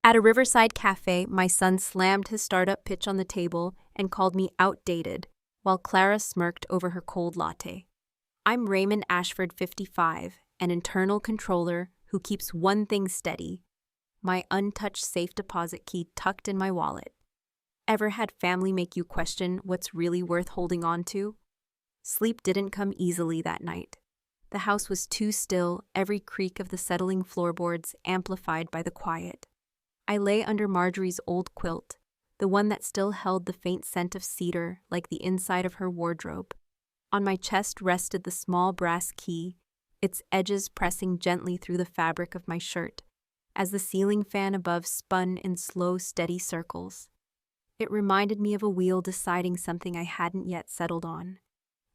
At a riverside cafe, my son slammed his startup pitch on the table and called me outdated, while Clara smirked over her cold latte. I'm Raymond Ashford, 55, an internal controller who keeps one thing steady: my untouched safe deposit key tucked in my wallet. Ever had family make you question what's really worth holding on to? Sleep didn't come easily that night. The house was too still, every creak of the settling floorboards amplified by the quiet. I lay under Marjorie's old quilt, the one that still held the faint scent of cedar like the inside of her wardrobe. On my chest rested the small brass key, its edges pressing gently through the fabric of my shirt, as the ceiling fan above spun in slow, steady circles. It reminded me of a wheel deciding something I hadn't yet settled on.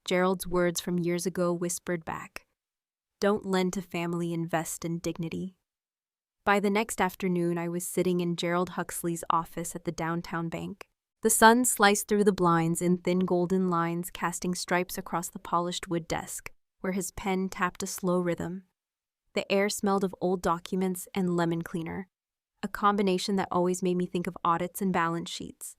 Gerald's words from years ago whispered back. Don't lend to family, invest in dignity. By the next afternoon, I was sitting in Gerald Huxley's office at the downtown bank. The sun sliced through the blinds in thin golden lines, casting stripes across the polished wood desk, where his pen tapped a slow rhythm. The air smelled of old documents and lemon cleaner, a combination that always made me think of audits and balance sheets.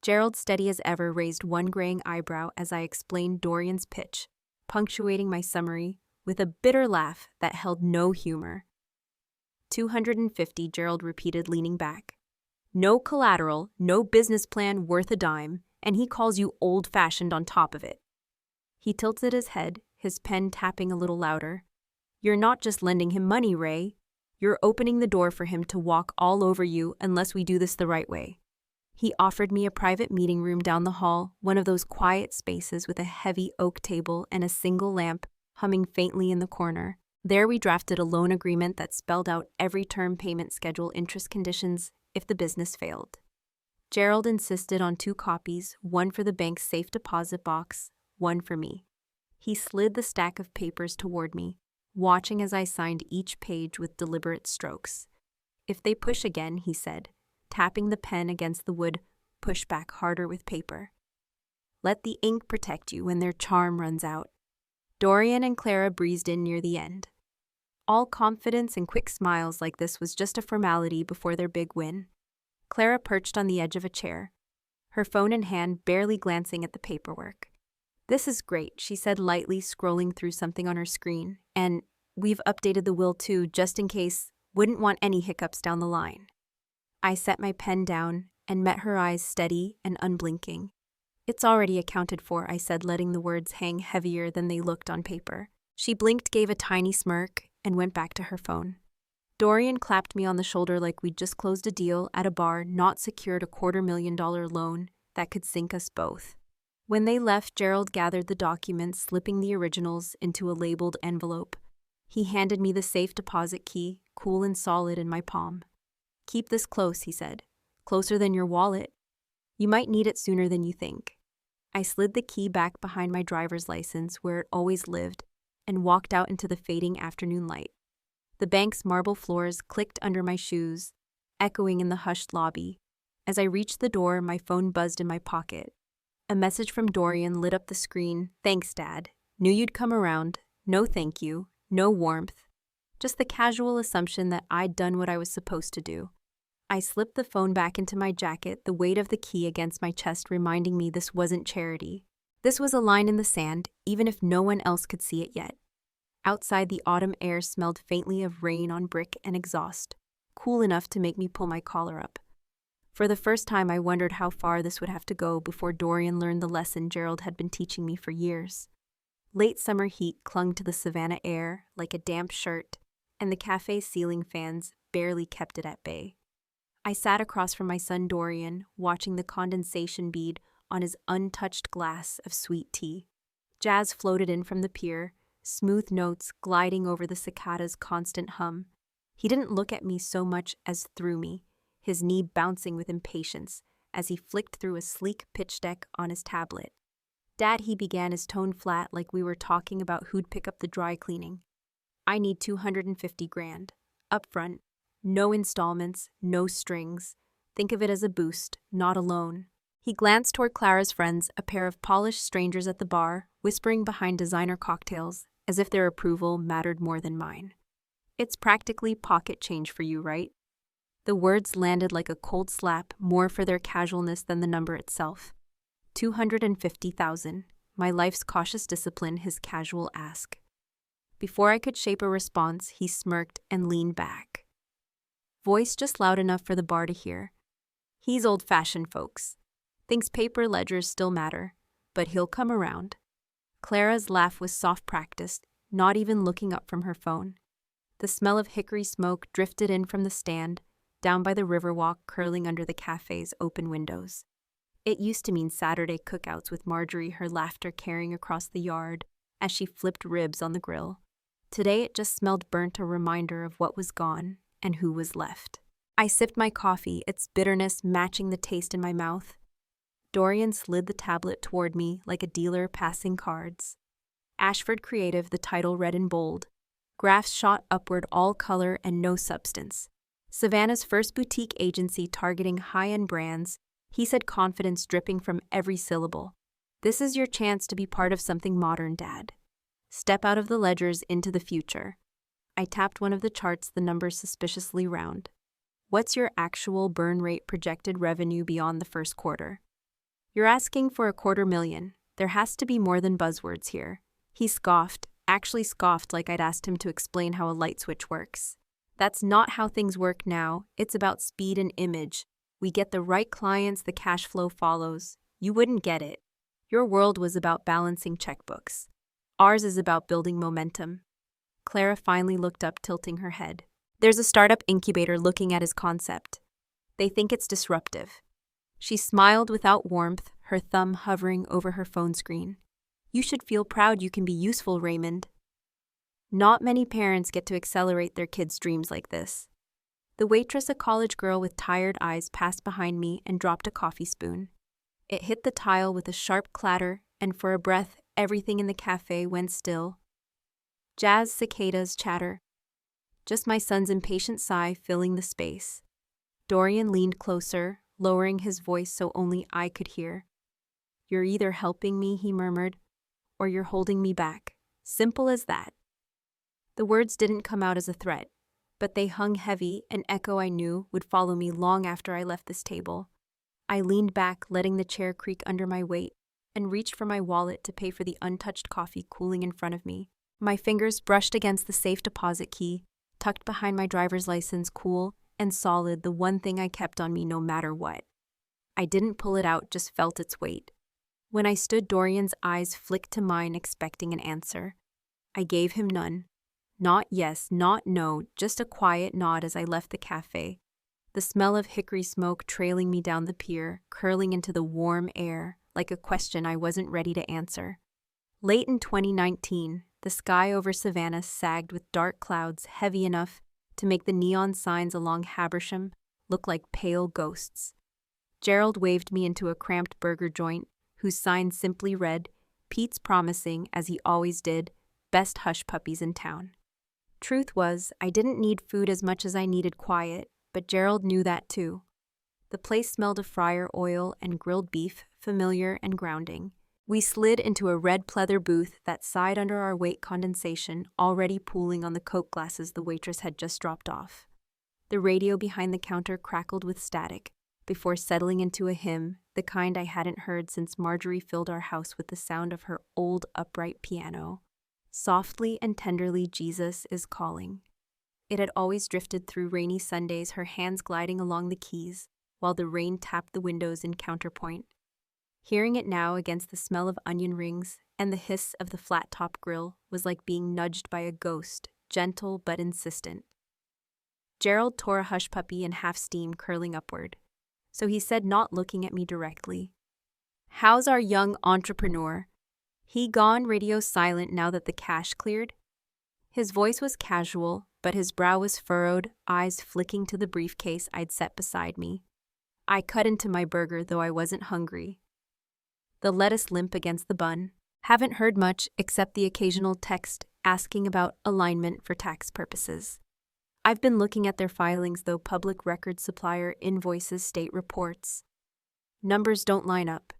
Gerald, steady as ever, raised one graying eyebrow as I explained Dorian's pitch, punctuating my summary with a bitter laugh that held no humor. 250, Gerald repeated, leaning back. No collateral, no business plan worth a dime, and he calls you old-fashioned on top of it. He tilted his head, his pen tapping a little louder. You're not just lending him money, Ray. You're opening the door for him to walk all over you unless we do this the right way. He offered me a private meeting room down the hall, one of those quiet spaces with a heavy oak table and a single lamp humming faintly in the corner. There we drafted a loan agreement that spelled out every term, payment schedule, interest conditions, if the business failed. Gerald insisted on 2 copies, one for the bank's safe deposit box, one for me. He slid the stack of papers toward me, watching as I signed each page with deliberate strokes. If they push again, he said, tapping the pen against the wood, push back harder with paper. Let the ink protect you when their charm runs out. Dorian and Clara breezed in near the end. All confidence and quick smiles like this was just a formality before their big win. Clara perched on the edge of a chair, her phone in hand, barely glancing at the paperwork. This is great, she said lightly, scrolling through something on her screen. And we've updated the will too, just in case. Wouldn't want any hiccups down the line. I set my pen down and met her eyes steady and unblinking. It's already accounted for, I said, letting the words hang heavier than they looked on paper. She blinked, gave a tiny smirk, and went back to her phone. Dorian clapped me on the shoulder like we'd just closed a deal at a bar, not secured a $250,000 loan that could sink us both. When they left, Gerald gathered the documents, slipping the originals into a labeled envelope. He handed me the safe deposit key, cool and solid in my palm. Keep this close, he said. Closer than your wallet. You might need it sooner than you think. I slid the key back behind my driver's license, where it always lived, and walked out into the fading afternoon light. The bank's marble floors clicked under my shoes, echoing in the hushed lobby. As I reached the door, my phone buzzed in my pocket. A message from Dorian lit up the screen. Thanks, Dad. Knew you'd come around. No thank you. No warmth. Just the casual assumption that I'd done what I was supposed to do. I slipped the phone back into my jacket, the weight of the key against my chest reminding me this wasn't charity. This was a line in the sand, even if no one else could see it yet. Outside, the autumn air smelled faintly of rain on brick and exhaust, cool enough to make me pull my collar up. For the first time, I wondered how far this would have to go before Dorian learned the lesson Gerald had been teaching me for years. Late summer heat clung to the savannah air like a damp shirt, and the cafe's ceiling fans barely kept it at bay. I sat across from my son Dorian, watching the condensation bead on his untouched glass of sweet tea. Jazz floated in from the pier, smooth notes gliding over the cicada's constant hum. He didn't look at me so much as through me, his knee bouncing with impatience as he flicked through a sleek pitch deck on his tablet. Dad, he began, his tone flat like we were talking about who'd pick up the dry cleaning. I need $250,000, upfront, no installments, no strings. Think of it as a boost, not a loan. He glanced toward Clara's friends, a pair of polished strangers at the bar, whispering behind designer cocktails, as if their approval mattered more than mine. It's practically pocket change for you, right? The words landed like a cold slap, more for their casualness than the number itself. 250,000. My life's cautious discipline, his casual ask. Before I could shape a response, he smirked and leaned back. Voice just loud enough for the bar to hear. He's old-fashioned, folks. Thinks paper ledgers still matter, but he'll come around. Clara's laugh was soft-practiced, not even looking up from her phone. The smell of hickory smoke drifted in from the stand, down by the riverwalk curling under the cafe's open windows. It used to mean Saturday cookouts with Marjorie, her laughter carrying across the yard as she flipped ribs on the grill. Today it just smelled burnt, a reminder of what was gone and who was left. I sipped my coffee, its bitterness matching the taste in my mouth. Dorian slid the tablet toward me like a dealer passing cards. Ashford Creative, the title read in bold. Graphs shot upward, all color and no substance. Savannah's first boutique agency targeting high-end brands, he said, confidence dripping from every syllable. This is your chance to be part of something modern, Dad. Step out of the ledgers into the future. I tapped one of the charts, the numbers suspiciously round. What's your actual burn rate projected revenue beyond the first quarter? You're asking for $250,000. There has to be more than buzzwords here. He scoffed, actually scoffed like I'd asked him to explain how a light switch works. That's not how things work now. It's about speed and image. We get the right clients, the cash flow follows. You wouldn't get it. Your world was about balancing checkbooks. Ours is about building momentum. Clara finally looked up, tilting her head. There's a startup incubator looking at his concept. They think it's disruptive. She smiled without warmth, her thumb hovering over her phone screen. You should feel proud you can be useful, Raymond. Not many parents get to accelerate their kids' dreams like this. The waitress, a college girl with tired eyes, passed behind me and dropped a coffee spoon. It hit the tile with a sharp clatter, and for a breath, everything in the cafe went still. Jazz cicadas chatter. Just my son's impatient sigh filling the space. Dorian leaned closer, lowering his voice so only I could hear. You're either helping me, he murmured, or you're holding me back. Simple as that. The words didn't come out as a threat, but they hung heavy, an echo I knew would follow me long after I left this table. I leaned back, letting the chair creak under my weight, and reached for my wallet to pay for the untouched coffee cooling in front of me. My fingers brushed against the safe deposit key, tucked behind my driver's license, cool and solid, the one thing I kept on me no matter what. I didn't pull it out, just felt its weight. When I stood, Dorian's eyes flicked to mine, expecting an answer. I gave him none. Not yes, not no, just a quiet nod as I left the cafe, the smell of hickory smoke trailing me down the pier, curling into the warm air like a question I wasn't ready to answer. Late in 2019, the sky over Savannah sagged with dark clouds heavy enough to make the neon signs along Habersham look like pale ghosts. Gerald waved me into a cramped burger joint whose sign simply read, Pete's promising, as he always did, best hush puppies in town. Truth was, I didn't need food as much as I needed quiet, but Gerald knew that too. The place smelled of fryer oil and grilled beef, familiar and grounding. We slid into a red pleather booth that sighed under our weight, condensation already pooling on the Coke glasses the waitress had just dropped off. The radio behind the counter crackled with static, before settling into a hymn, the kind I hadn't heard since Marjorie filled our house with the sound of her old upright piano. Softly and tenderly, Jesus is calling. It had always drifted through rainy Sundays, her hands gliding along the keys, while the rain tapped the windows in counterpoint. Hearing it now against the smell of onion rings and the hiss of the flat-top grill was like being nudged by a ghost, gentle but insistent. Gerald tore a hush puppy in half steam curling upward, so he said, not looking at me directly, "How's our young entrepreneur? He gone radio silent now that the cash cleared?" His voice was casual, but his brow was furrowed, eyes flicking to the briefcase I'd set beside me. I cut into my burger, though I wasn't hungry. The lettuce limp against the bun. Haven't heard much except the occasional text asking about alignment for tax purposes. I've been looking at their filings, though, public record supplier invoices, state reports. Numbers don't line up.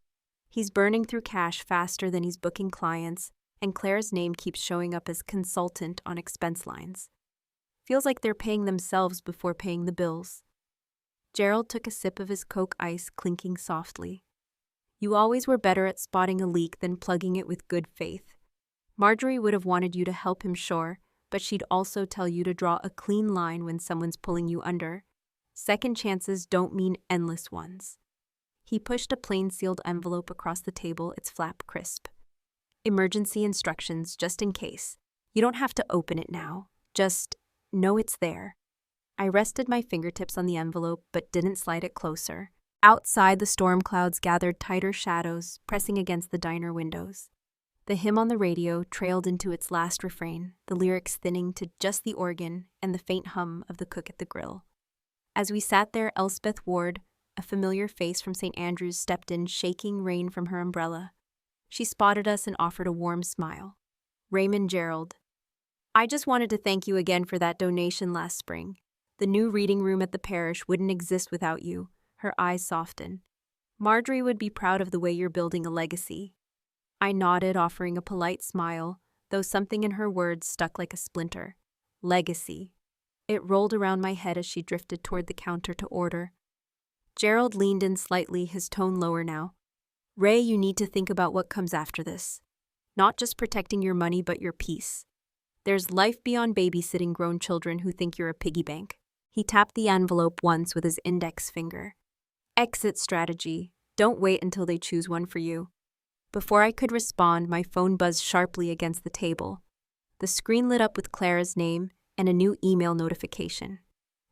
He's burning through cash faster than he's booking clients, and Claire's name keeps showing up as consultant on expense lines. Feels like they're paying themselves before paying the bills. Gerald took a sip of his Coke Ice, clinking softly. You always were better at spotting a leak than plugging it with good faith. Marjorie would have wanted you to help him, sure, but she'd also tell you to draw a clean line when someone's pulling you under. Second chances don't mean endless ones. He pushed a plain sealed envelope across the table, its flap crisp. Emergency instructions, just in case. You don't have to open it now. Just know it's there. I rested my fingertips on the envelope but didn't slide it closer. Outside, the storm clouds gathered tighter shadows, pressing against the diner windows. The hymn on the radio trailed into its last refrain, the lyrics thinning to just the organ and the faint hum of the cook at the grill. As we sat there, Elspeth Ward, a familiar face from St. Andrews, stepped in, shaking rain from her umbrella. She spotted us and offered a warm smile. Raymond Gerald. I just wanted to thank you again for that donation last spring. The new reading room at the parish wouldn't exist without you. Her eyes softened. Marjorie would be proud of the way you're building a legacy. I nodded, offering a polite smile, though something in her words stuck like a splinter. Legacy. It rolled around my head as she drifted toward the counter to order. Gerald leaned in slightly, his tone lower now. Ray, you need to think about what comes after this. Not just protecting your money, but your peace. There's life beyond babysitting grown children who think you're a piggy bank. He tapped the envelope once with his index finger. Exit strategy. Don't wait until they choose one for you. Before I could respond, my phone buzzed sharply against the table. The screen lit up with Clara's name and a new email notification.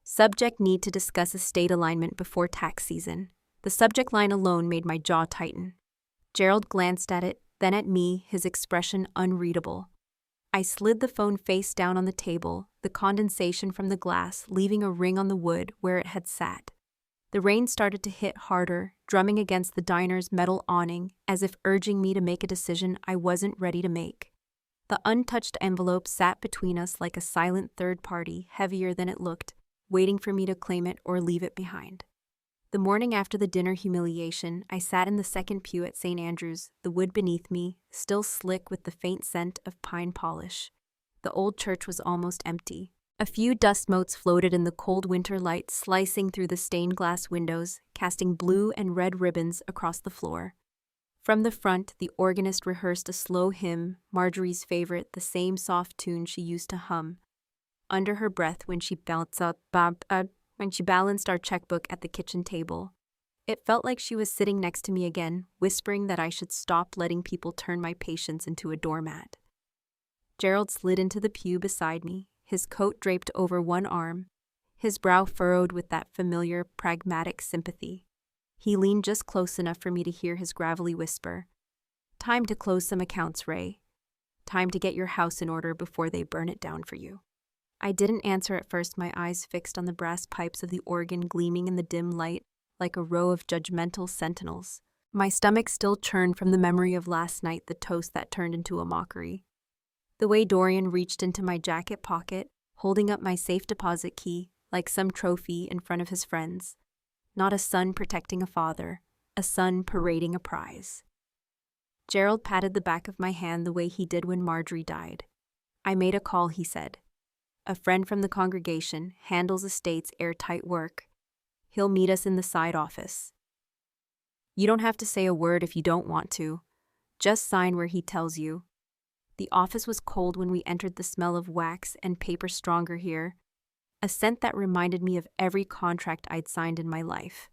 Subject: need to discuss estate alignment before tax season. The subject line alone made my jaw tighten. Gerald glanced at it, then at me, his expression unreadable. I slid the phone face down on the table, the condensation from the glass leaving a ring on the wood where it had sat. The rain started to hit harder, drumming against the diner's metal awning, as if urging me to make a decision I wasn't ready to make. The untouched envelope sat between us like a silent third party, heavier than it looked, waiting for me to claim it or leave it behind. The morning after the dinner humiliation, I sat in the second pew at St. Andrews, the wood beneath me, still slick with the faint scent of pine polish. The old church was almost empty. A few dust motes floated in the cold winter light, slicing through the stained glass windows, casting blue and red ribbons across the floor. From the front, the organist rehearsed a slow hymn, Marjorie's favorite, the same soft tune she used to hum under her breath when she balanced our checkbook at the kitchen table. It felt like she was sitting next to me again, whispering that I should stop letting people turn my patience into a doormat. Gerald slid into the pew beside me, his coat draped over one arm, his brow furrowed with that familiar, pragmatic sympathy. He leaned just close enough for me to hear his gravelly whisper. Time to close some accounts, Ray. Time to get your house in order before they burn it down for you. I didn't answer at first, my eyes fixed on the brass pipes of the organ gleaming in the dim light like a row of judgmental sentinels. My stomach still churned from the memory of last night, the toast that turned into a mockery. The way Dorian reached into my jacket pocket, holding up my safe deposit key like some trophy in front of his friends. Not a son protecting a father, a son parading a prize. Gerald patted the back of my hand the way he did when Marjorie died. I made a call, he said. A friend from the congregation handles estate's airtight work. He'll meet us in the side office. You don't have to say a word if you don't want to. Just sign where he tells you. The office was cold when we entered, the smell of wax and paper stronger here, a scent that reminded me of every contract I'd signed in my life.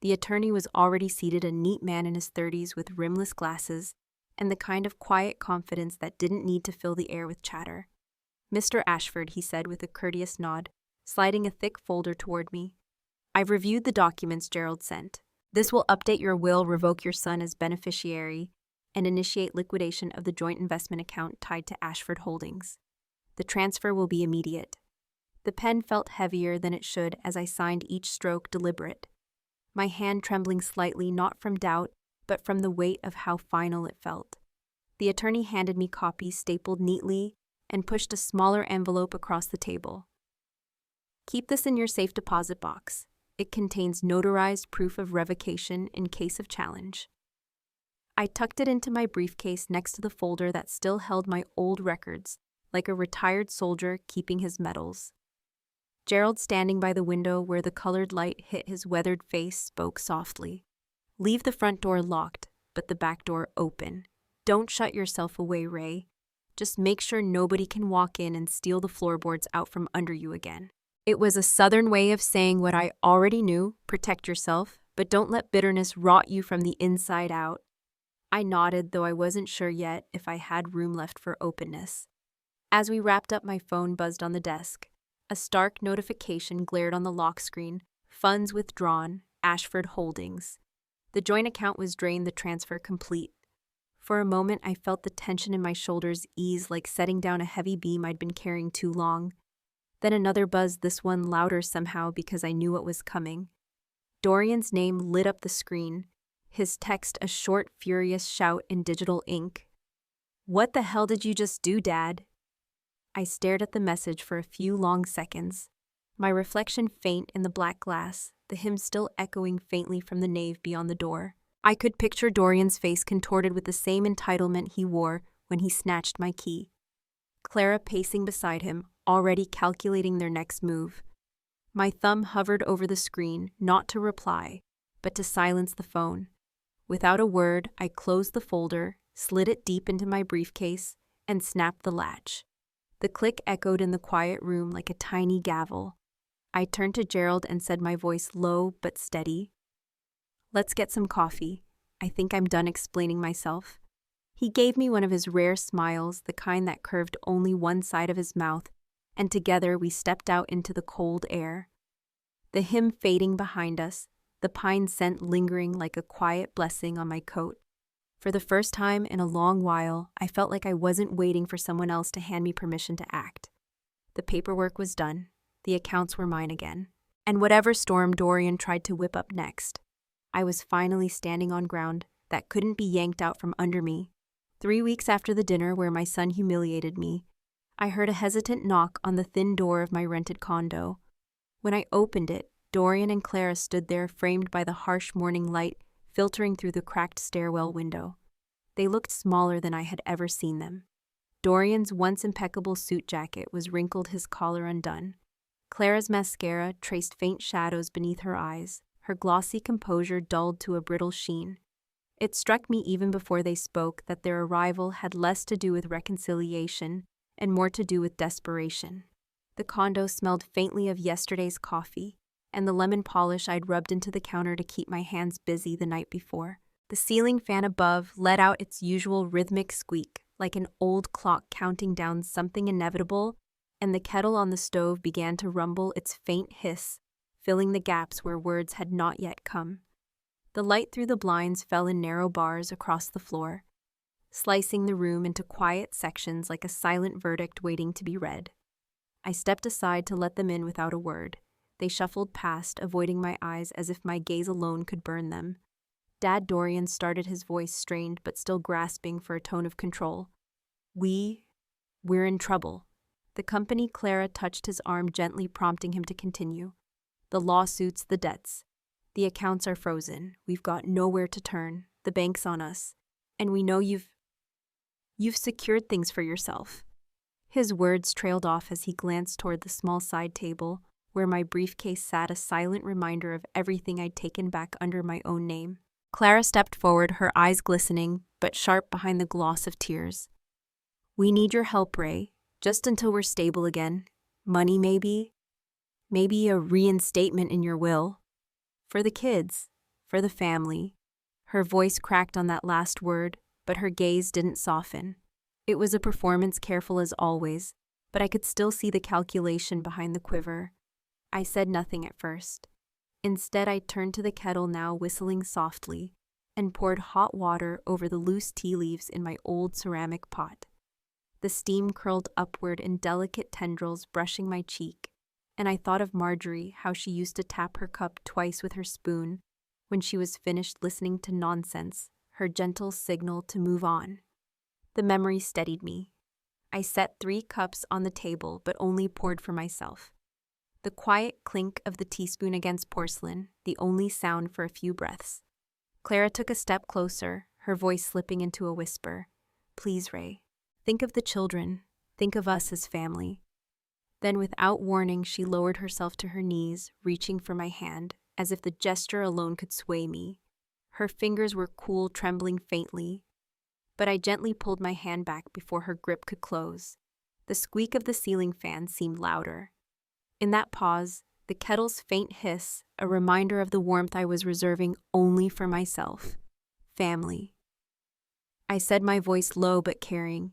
The attorney was already seated, a neat man in his 30s with rimless glasses and the kind of quiet confidence that didn't need to fill the air with chatter. Mr. Ashford, he said with a courteous nod, sliding a thick folder toward me. I've reviewed the documents Gerald sent. This will update your will, revoke your son as beneficiary, and initiate liquidation of the joint investment account tied to Ashford Holdings. The transfer will be immediate. The pen felt heavier than it should as I signed, each stroke deliberate. My hand trembling slightly, not from doubt, but from the weight of how final it felt. The attorney handed me copies stapled neatly and pushed a smaller envelope across the table. Keep this in your safe deposit box. It contains notarized proof of revocation in case of challenge. I tucked it into my briefcase next to the folder that still held my old records, like a retired soldier keeping his medals. Gerald, standing by the window where the colored light hit his weathered face, spoke softly. Leave the front door locked, but the back door open. Don't shut yourself away, Ray. Just make sure nobody can walk in and steal the floorboards out from under you again. It was a Southern way of saying what I already knew: protect yourself, but don't let bitterness rot you from the inside out. I nodded, though I wasn't sure yet if I had room left for openness. As we wrapped up, my phone buzzed on the desk. A stark notification glared on the lock screen. Funds withdrawn, Ashford Holdings. The joint account was drained, the transfer complete. For a moment, I felt the tension in my shoulders ease, like setting down a heavy beam I'd been carrying too long. Then another buzz, this one louder somehow because I knew what was coming. Dorian's name lit up the screen, his text a short, furious shout in digital ink. What the hell did you just do, Dad? I stared at the message for a few long seconds, my reflection faint in the black glass, the hymn still echoing faintly from the nave beyond the door. I could picture Dorian's face contorted with the same entitlement he wore when he snatched my key. Clara pacing beside him, already calculating their next move. My thumb hovered over the screen, not to reply, but to silence the phone. Without a word, I closed the folder, slid it deep into my briefcase, and snapped the latch. The click echoed in the quiet room like a tiny gavel. I turned to Gerald and said, my voice low but steady, "Let's get some coffee. I think I'm done explaining myself." He gave me one of his rare smiles, the kind that curved only one side of his mouth, and together we stepped out into the cold air. The hymn fading behind us, the pine scent lingering like a quiet blessing on my coat. For the first time in a long while, I felt like I wasn't waiting for someone else to hand me permission to act. The paperwork was done. The accounts were mine again. And whatever storm Dorian tried to whip up next, I was finally standing on ground that couldn't be yanked out from under me. 3 weeks after the dinner where my son humiliated me, I heard a hesitant knock on the thin door of my rented condo. When I opened it, Dorian and Clara stood there, framed by the harsh morning light filtering through the cracked stairwell window. They looked smaller than I had ever seen them. Dorian's once impeccable suit jacket was wrinkled, his collar undone. Clara's mascara traced faint shadows beneath her eyes, her glossy composure dulled to a brittle sheen. It struck me even before they spoke that their arrival had less to do with reconciliation and more to do with desperation. The condo smelled faintly of yesterday's coffee and the lemon polish I'd rubbed into the counter to keep my hands busy the night before. The ceiling fan above let out its usual rhythmic squeak, like an old clock counting down something inevitable, and the kettle on the stove began to rumble, its faint hiss filling the gaps where words had not yet come. The light through the blinds fell in narrow bars across the floor, slicing the room into quiet sections like a silent verdict waiting to be read. I stepped aside to let them in without a word. They shuffled past, avoiding my eyes as if my gaze alone could burn them. Dad Dorian started, his voice strained but still grasping for a tone of control. We're in trouble." The company. Clara touched his arm gently, prompting him to continue. "The lawsuits, the debts. The accounts are frozen. We've got nowhere to turn. The bank's on us. And we know you've secured things for yourself." His words trailed off as he glanced toward the small side table, where my briefcase sat, a silent reminder of everything I'd taken back under my own name. Clara stepped forward, her eyes glistening, but sharp behind the gloss of tears. "We need your help, Ray, just until we're stable again. Money, maybe. Maybe a reinstatement in your will. For the kids, for the family." Her voice cracked on that last word, but her gaze didn't soften. It was a performance, careful as always, but I could still see the calculation behind the quiver. I said nothing at first. Instead, I turned to the kettle, now whistling softly, and poured hot water over the loose tea leaves in my old ceramic pot. The steam curled upward in delicate tendrils, brushing my cheek, and I thought of Marjorie, how she used to tap her cup twice with her spoon when she was finished listening to nonsense, her gentle signal to move on. The memory steadied me. I set 3 cups on the table, but only poured for myself. The quiet clink of the teaspoon against porcelain, the only sound for a few breaths. Clara took a step closer, her voice slipping into a whisper. "Please, Ray, think of the children. Think of us as family. Then, without warning, she lowered herself to her knees, reaching for my hand, as if the gesture alone could sway me. Her fingers were cool, trembling faintly, but I gently pulled my hand back before her grip could close. The squeak of the ceiling fan seemed louder. In that pause, the kettle's faint hiss, a reminder of the warmth I was reserving only for myself. Family. I said, my voice low but caring.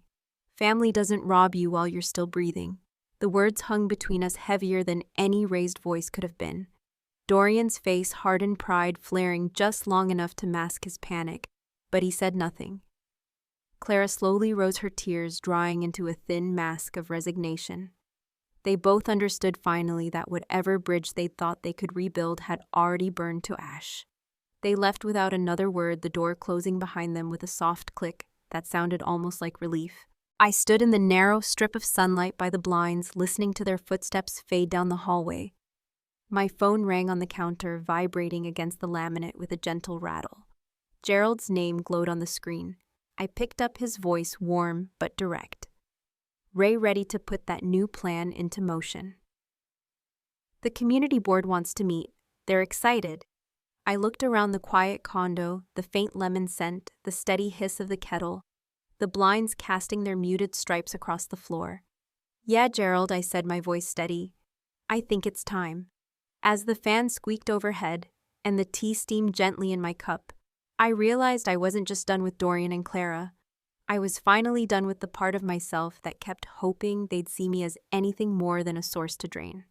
Family doesn't rob you while you're still breathing. The words hung between us heavier than any raised voice could have been. Dorian's face hardened, pride flaring just long enough to mask his panic, but he said nothing. Clara slowly rose, her tears drying into a thin mask of resignation. They both understood finally that whatever bridge they'd thought they could rebuild had already burned to ash. They left without another word, the door closing behind them with a soft click that sounded almost like relief. I stood in the narrow strip of sunlight by the blinds, listening to their footsteps fade down the hallway. My phone rang on the counter, vibrating against the laminate with a gentle rattle. Gerald's name glowed on the screen. I picked up his voice, warm but direct. Ray, ready to put that new plan into motion. The community board wants to meet. They're excited. I looked around the quiet condo, the faint lemon scent, the steady hiss of the kettle, the blinds casting their muted stripes across the floor. Yeah, Gerald, I said, my voice steady. I think it's time. As the fan squeaked overhead and the tea steamed gently in my cup, I realized I wasn't just done with Dorian and Clara. I was finally done with the part of myself that kept hoping they'd see me as anything more than a source to drain.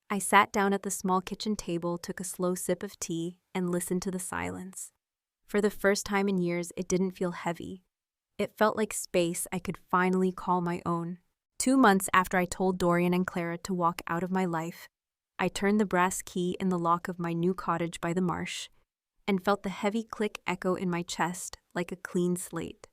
I sat down at the small kitchen table, took a slow sip of tea, and listened to the silence. For the first time in years, it didn't feel heavy. It felt like space I could finally call my own. 2 months after I told Dorian and Clara to walk out of my life, I turned the brass key in the lock of my new cottage by the marsh and felt the heavy click echo in my chest like a clean slate.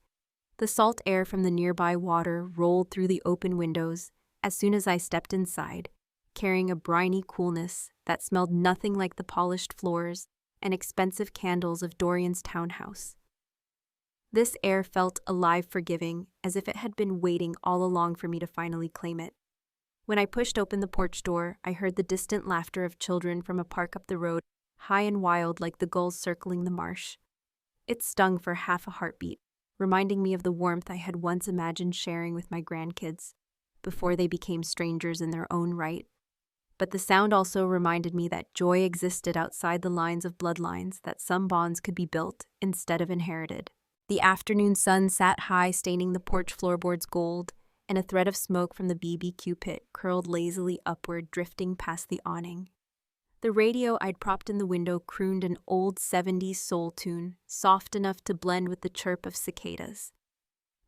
The salt air from the nearby water rolled through the open windows as soon as I stepped inside, carrying a briny coolness that smelled nothing like the polished floors and expensive candles of Dorian's townhouse. This air felt alive, forgiving, as if it had been waiting all along for me to finally claim it. When I pushed open the porch door, I heard the distant laughter of children from a park up the road, high and wild like the gulls circling the marsh. It stung for half a heartbeat, reminding me of the warmth I had once imagined sharing with my grandkids, before they became strangers in their own right. But the sound also reminded me that joy existed outside the lines of bloodlines, that some bonds could be built instead of inherited. The afternoon sun sat high, staining the porch floorboards gold, and a thread of smoke from the BBQ pit curled lazily upward, drifting past the awning. The radio I'd propped in the window crooned an old 70s soul tune, soft enough to blend with the chirp of cicadas.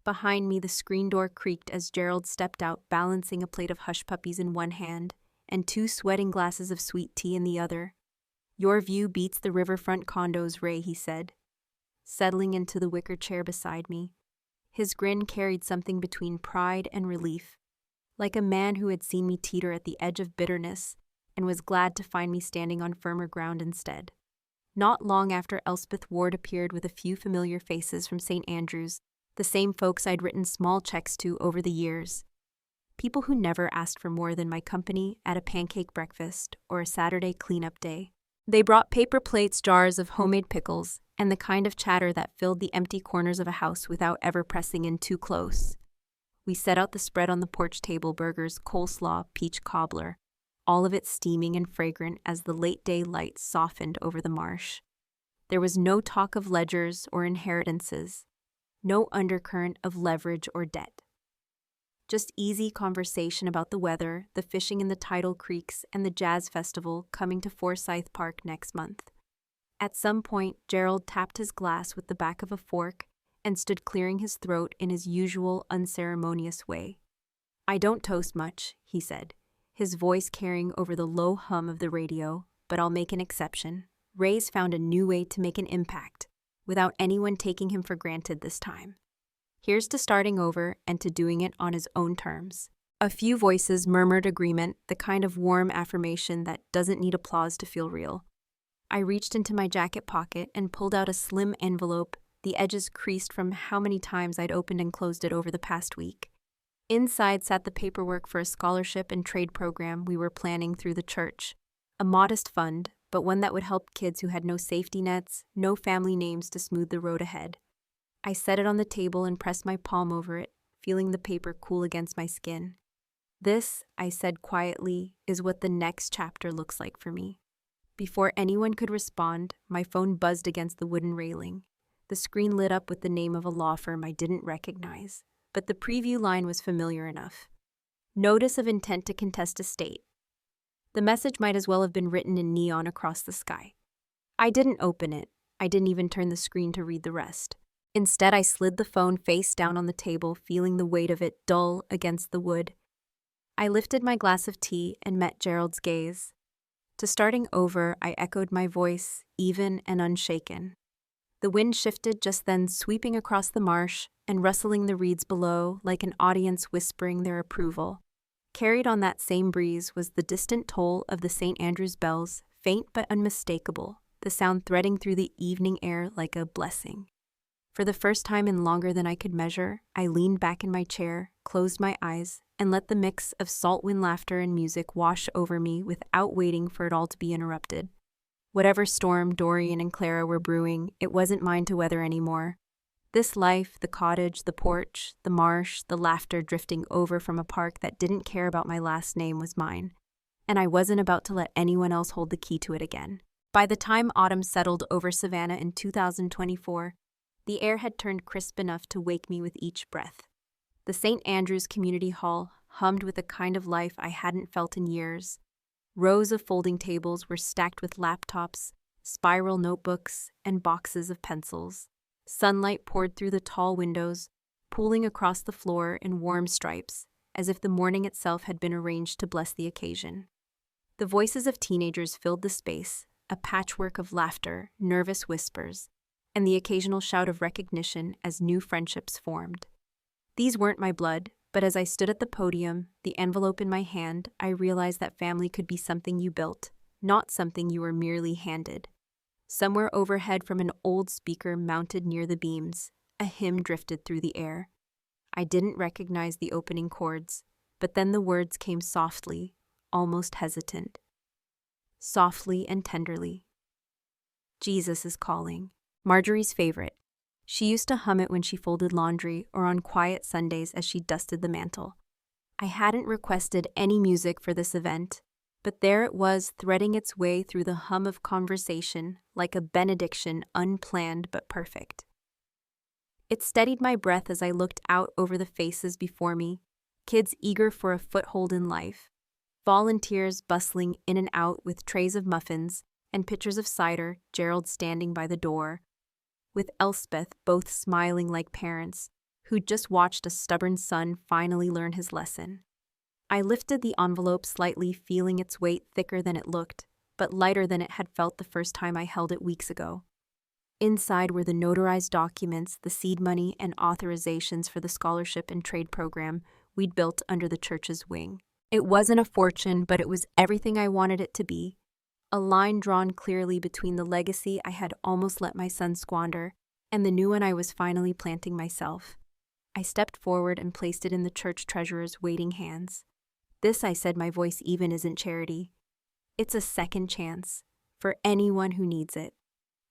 Behind me, the screen door creaked as Gerald stepped out, balancing a plate of hush puppies in one hand and 2 sweating glasses of sweet tea in the other. Your view beats the riverfront condos, Ray, he said, settling into the wicker chair beside me. His grin carried something between pride and relief, like a man who had seen me teeter at the edge of bitterness and was glad to find me standing on firmer ground instead. Not long after, Elspeth Ward appeared with a few familiar faces from St. Andrews, the same folks I'd written small checks to over the years. People who never asked for more than my company at a pancake breakfast or a Saturday cleanup day. They brought paper plates, jars of homemade pickles, and the kind of chatter that filled the empty corners of a house without ever pressing in too close. We set out the spread on the porch table: burgers, coleslaw, peach cobbler, all of it steaming and fragrant as the late-day light softened over the marsh. There was no talk of ledgers or inheritances, no undercurrent of leverage or debt. Just easy conversation about the weather, the fishing in the tidal creeks, and the jazz festival coming to Forsyth Park next month. At some point, Gerald tapped his glass with the back of a fork and stood clearing his throat in his usual unceremonious way. I don't toast much, he said, his voice carrying over the low hum of the radio, but I'll make an exception. Ray's found a new way to make an impact, without anyone taking him for granted this time. Here's to starting over and to doing it on his own terms. A few voices murmured agreement, the kind of warm affirmation that doesn't need applause to feel real. I reached into my jacket pocket and pulled out a slim envelope, the edges creased from how many times I'd opened and closed it over the past week. Inside sat the paperwork for a scholarship and trade program we were planning through the church. A modest fund, but one that would help kids who had no safety nets, no family names to smooth the road ahead. I set it on the table and pressed my palm over it, feeling the paper cool against my skin. This, I said quietly, is what the next chapter looks like for me. Before anyone could respond, my phone buzzed against the wooden railing. The screen lit up with the name of a law firm I didn't recognize, but the preview line was familiar enough. Notice of intent to contest estate. The message might as well have been written in neon across the sky. I didn't open it. I didn't even turn the screen to read the rest. Instead, I slid the phone face down on the table, feeling the weight of it dull against the wood. I lifted my glass of tea and met Gerald's gaze. To starting over, I echoed my voice, even and unshaken. The wind shifted just then, sweeping across the marsh and rustling the reeds below like an audience whispering their approval. Carried on that same breeze was the distant toll of the St. Andrew's bells, faint but unmistakable, the sound threading through the evening air like a blessing. For the first time in longer than I could measure, I leaned back in my chair, closed my eyes, and let the mix of salt wind laughter and music wash over me without waiting for it all to be interrupted. Whatever storm Dorian and Clara were brewing, it wasn't mine to weather anymore. This life, the cottage, the porch, the marsh, the laughter drifting over from a park that didn't care about my last name was mine, and I wasn't about to let anyone else hold the key to it again. By the time autumn settled over Savannah in 2024, the air had turned crisp enough to wake me with each breath. The St. Andrew's Community Hall hummed with a kind of life I hadn't felt in years. Rows of folding tables were stacked with laptops, spiral notebooks, and boxes of pencils. Sunlight poured through the tall windows, pooling across the floor in warm stripes, as if the morning itself had been arranged to bless the occasion. The voices of teenagers filled the space, a patchwork of laughter, nervous whispers, and the occasional shout of recognition as new friendships formed. These weren't my blood, but as I stood at the podium, the envelope in my hand, I realized that family could be something you built, not something you were merely handed. Somewhere overhead from an old speaker mounted near the beams, a hymn drifted through the air. I didn't recognize the opening chords, but then the words came softly, almost hesitant. Softly and tenderly. Jesus is calling. Marjorie's favorite. She used to hum it when she folded laundry or on quiet Sundays as she dusted the mantel. I hadn't requested any music for this event, but there it was threading its way through the hum of conversation like a benediction, unplanned but perfect. It steadied my breath as I looked out over the faces before me, kids eager for a foothold in life, volunteers bustling in and out with trays of muffins and pitchers of cider, Gerald standing by the door, with Elspeth both smiling like parents who'd just watched a stubborn son finally learn his lesson. I lifted the envelope slightly, feeling its weight thicker than it looked, but lighter than it had felt the first time I held it weeks ago. Inside were the notarized documents, the seed money, and authorizations for the scholarship and trade program we'd built under the church's wing. It wasn't a fortune, but it was everything I wanted it to be. A line drawn clearly between the legacy I had almost let my son squander and the new one I was finally planting myself. I stepped forward and placed it in the church treasurer's waiting hands. This, I said, my voice even, isn't charity. It's a second chance for anyone who needs it.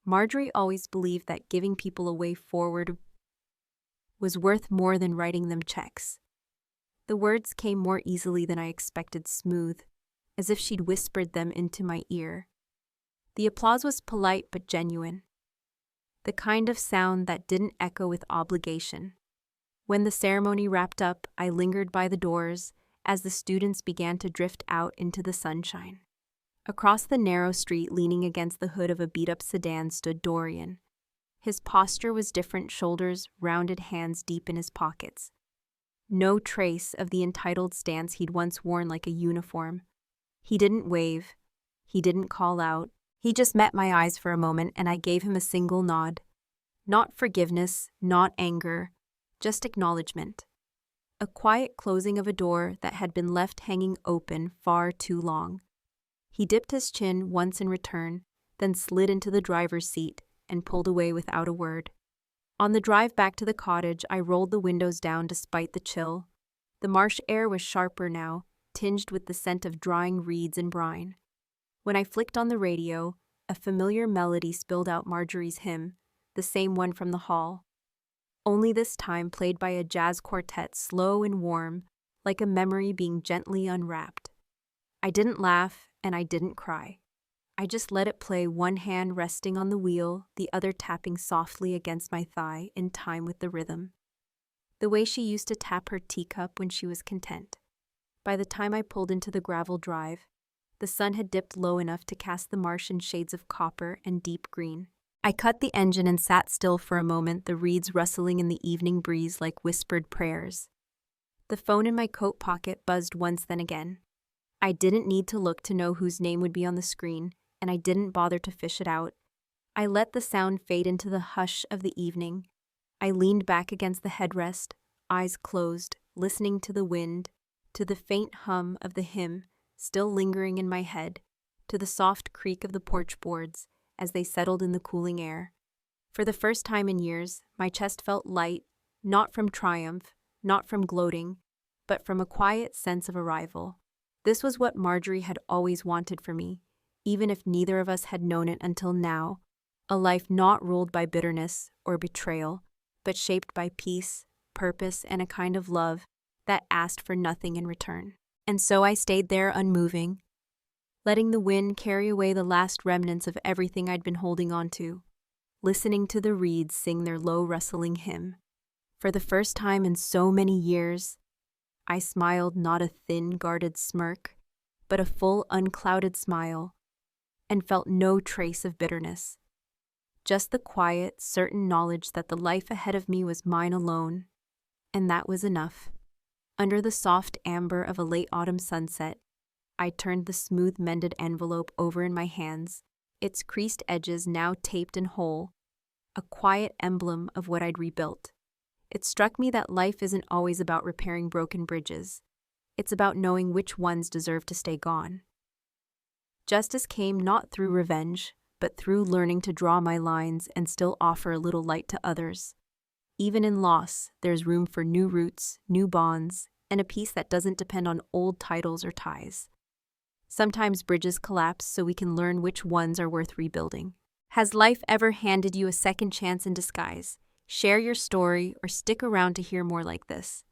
Marjorie always believed that giving people a way forward was worth more than writing them checks. The words came more easily than I expected, smooth, as if she'd whispered them into my ear. The applause was polite but genuine, the kind of sound that didn't echo with obligation. When the ceremony wrapped up, I lingered by the doors as the students began to drift out into the sunshine. Across the narrow street, leaning against the hood of a beat-up sedan, stood Dorian. His posture was different, shoulders rounded, hands deep in his pockets. No trace of the entitled stance he'd once worn like a uniform. He didn't wave. He didn't call out. He just met my eyes for a moment, and I gave him a single nod. Not forgiveness, not anger, just acknowledgement. A quiet closing of a door that had been left hanging open far too long. He dipped his chin once in return, then slid into the driver's seat and pulled away without a word. On the drive back to the cottage, I rolled the windows down despite the chill. The marsh air was sharper now, tinged with the scent of drying reeds and brine. When I flicked on the radio, a familiar melody spilled out Marjorie's hymn, the same one from the hall. Only this time played by a jazz quartet, slow and warm, like a memory being gently unwrapped. I didn't laugh and I didn't cry. I just let it play, one hand resting on the wheel, the other tapping softly against my thigh in time with the rhythm. The way she used to tap her teacup when she was content. By the time I pulled into the gravel drive, the sun had dipped low enough to cast the marsh in shades of copper and deep green. I cut the engine and sat still for a moment, the reeds rustling in the evening breeze like whispered prayers. The phone in my coat pocket buzzed once, then again. I didn't need to look to know whose name would be on the screen, and I didn't bother to fish it out. I let the sound fade into the hush of the evening. I leaned back against the headrest, eyes closed, listening to the wind, to the faint hum of the hymn still lingering in my head, to the soft creak of the porch boards as they settled in the cooling air. For the first time in years, my chest felt light, not from triumph, not from gloating, but from a quiet sense of arrival. This was what Marjorie had always wanted for me, even if neither of us had known it until now, a life not ruled by bitterness or betrayal, but shaped by peace, purpose, and a kind of love that asked for nothing in return. And so I stayed there unmoving, letting the wind carry away the last remnants of everything I'd been holding on to, listening to the reeds sing their low rustling hymn. For the first time in so many years, I smiled, not a thin, guarded smirk, but a full, unclouded smile, and felt no trace of bitterness. Just the quiet, certain knowledge that the life ahead of me was mine alone, and that was enough. Under the soft amber of a late autumn sunset, I turned the smooth mended envelope over in my hands, its creased edges now taped and whole, a quiet emblem of what I'd rebuilt. It struck me that life isn't always about repairing broken bridges. It's about knowing which ones deserve to stay gone. Justice came not through revenge, but through learning to draw my lines and still offer a little light to others. Even in loss, there's room for new roots, new bonds, and a peace that doesn't depend on old titles or ties. Sometimes bridges collapse so we can learn which ones are worth rebuilding. Has life ever handed you a second chance in disguise? Share your story or stick around to hear more like this.